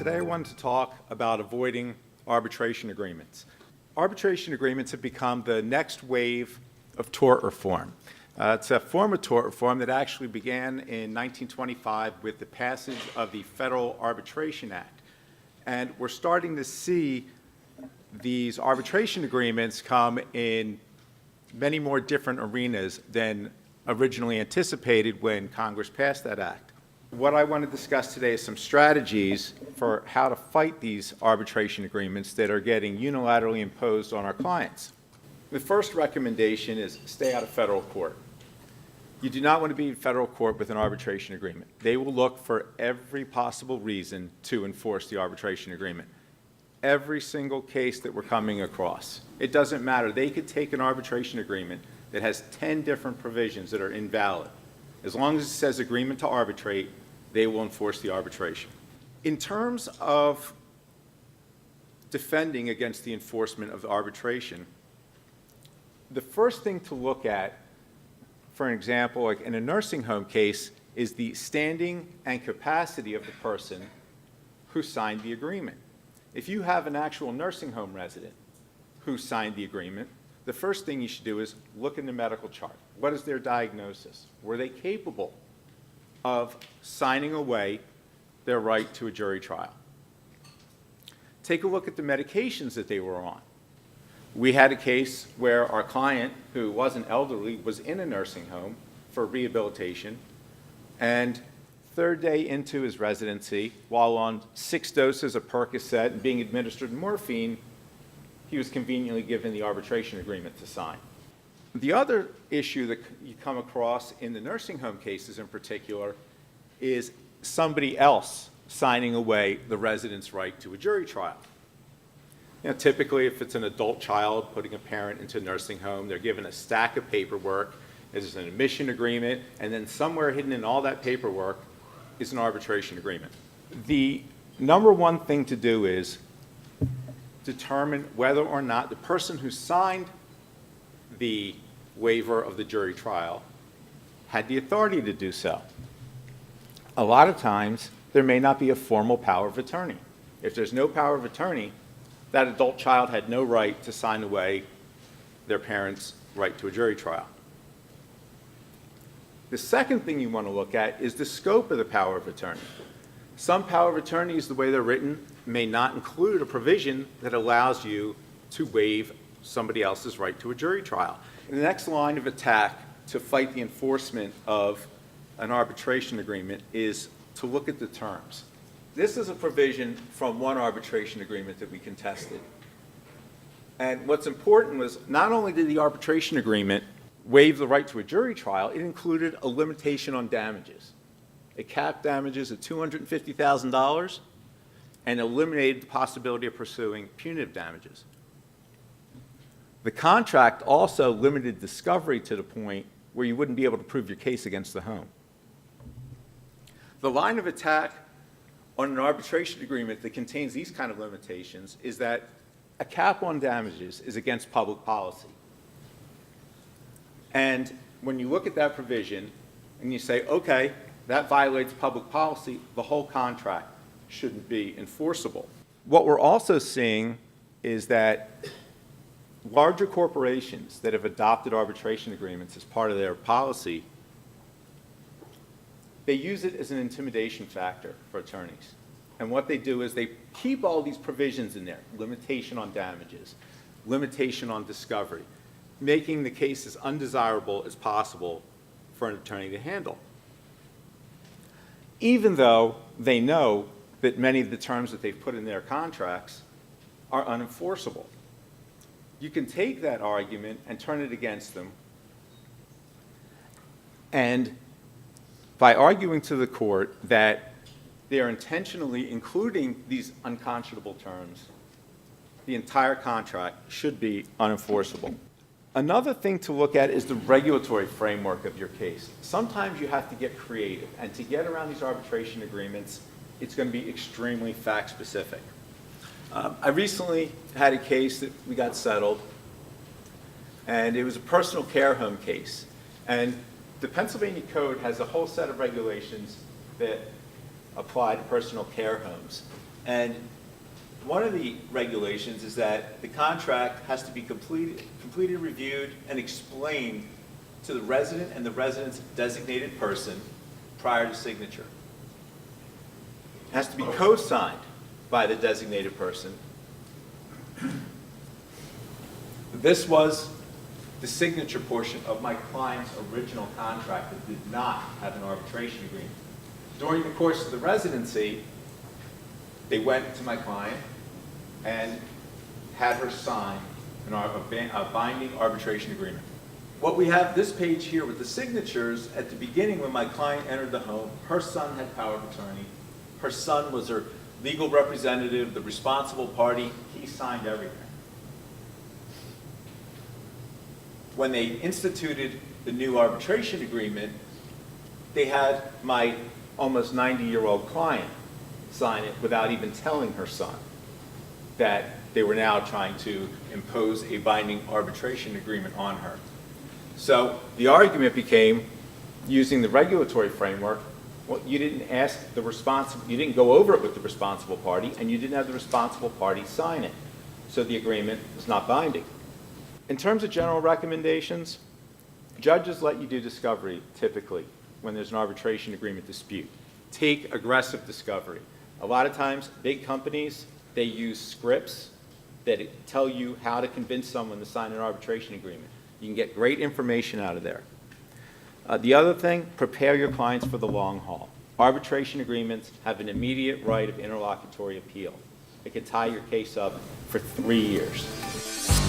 Today I wanted to talk about avoiding arbitration agreements. Arbitration agreements have become the next wave of tort reform. It's a form of tort reform that actually began in 1925 with the passage of the Federal Arbitration Act. And we're starting to see these arbitration agreements come in many more different arenas than originally anticipated when Congress passed that act. What I want to discuss today is some strategies for how to fight these arbitration agreements that are getting unilaterally imposed on our clients. The first recommendation is stay out of federal court. You do not want to be in federal court with an arbitration agreement. They will look for every possible reason to enforce the arbitration agreement. Every single case that we're coming across, it doesn't matter. They could take an arbitration agreement that has 10 different provisions that are invalid. As long as it says agreement to arbitrate, they will enforce the arbitration. In terms of defending against the enforcement of the arbitration, the first thing to look at, for an example, like in a nursing home case, is the standing and capacity of the person who signed the agreement. If you have an actual nursing home resident who signed the agreement, the first thing you should do is look in the medical chart. What is their diagnosis? Were they capable of signing away their right to a jury trial? Take a look at the medications that they were on. We had a case where our client, who wasn't elderly, was in a nursing home for rehabilitation, and third day into his residency, while on 6 doses of Percocet and being administered morphine, he was conveniently given the arbitration agreement to sign. The other issue that you come across in the nursing home cases in particular is somebody else signing away the resident's right to a jury trial. Typically, if it's an adult child putting a parent into a nursing home, they're given a stack of paperwork. There's an admission agreement, and then somewhere hidden in all that paperwork is an arbitration agreement. The number one thing to do is determine whether or not the person who signed the waiver of the jury trial had the authority to do so. A lot of times, there may not be a formal power of attorney. If there's no power of attorney, that adult child had no right to sign away their parents' right to a jury trial. The second thing you want to look at is the scope of the power of attorney. Some power of attorneys, the way they're written, may not include a provision that allows you to waive somebody else's right to a jury trial. The next line of attack to fight the enforcement of an arbitration agreement is to look at the terms. This is a provision from one arbitration agreement that we contested. And what's important was not only did the arbitration agreement waive the right to a jury trial, it included a limitation on damages. It capped damages at $250,000 and eliminated the possibility of pursuing punitive damages. The contract also limited discovery to the point where you wouldn't be able to prove your case against the home. The line of attack on an arbitration agreement that contains these kind of limitations is that a cap on damages is against public policy. And when you look at that provision and you say, okay, that violates public policy, the whole contract shouldn't be enforceable. What we're also seeing is that larger corporations that have adopted arbitration agreements as part of their policy, they use it as an intimidation factor for attorneys. And what they do is they keep all these provisions in there, limitation on damages, limitation on discovery, making the case as undesirable as possible for an attorney to handle. Even though they know that many of the terms that they've put in their contracts are unenforceable. You can take that argument and turn it against them, and by arguing to the court that they are intentionally including these unconscionable terms, the entire contract should be unenforceable. Another thing to look at is the regulatory framework of your case. Sometimes you have to get creative, and to get around these arbitration agreements, it's going to be extremely fact-specific. I recently had a case that we got settled, and it was a personal care home case. And the Pennsylvania Code has a whole set of regulations that apply to personal care homes. And one of the regulations is that the contract has to be completed, reviewed, and explained to the resident and the resident's designated person prior to signature. It has to be co-signed by the designated person. This was the signature portion of my client's original contract that did not have an arbitration agreement. During the course of the residency, they went to my client and had her sign a binding arbitration agreement. What we have this page here with the signatures, at the beginning when my client entered the home, her son had power of attorney. Her son was her legal representative, the responsible party. He signed everything. When they instituted the new arbitration agreement, they had my almost 90-year-old client sign it without even telling her son that they were now trying to impose a binding arbitration agreement on her. So the argument became, using the regulatory framework, well, you didn't you didn't go over it with the responsible party, and you didn't have the responsible party sign it. So the agreement was not binding. In terms of general recommendations, judges let you do discovery typically when there's an arbitration agreement dispute. Take aggressive discovery. A lot of times, big companies, they use scripts that tell you how to convince someone to sign an arbitration agreement. You can get great information out of there. The other thing, prepare your clients for the long haul. Arbitration agreements have an immediate right of interlocutory appeal. It can tie your case up for 3 years.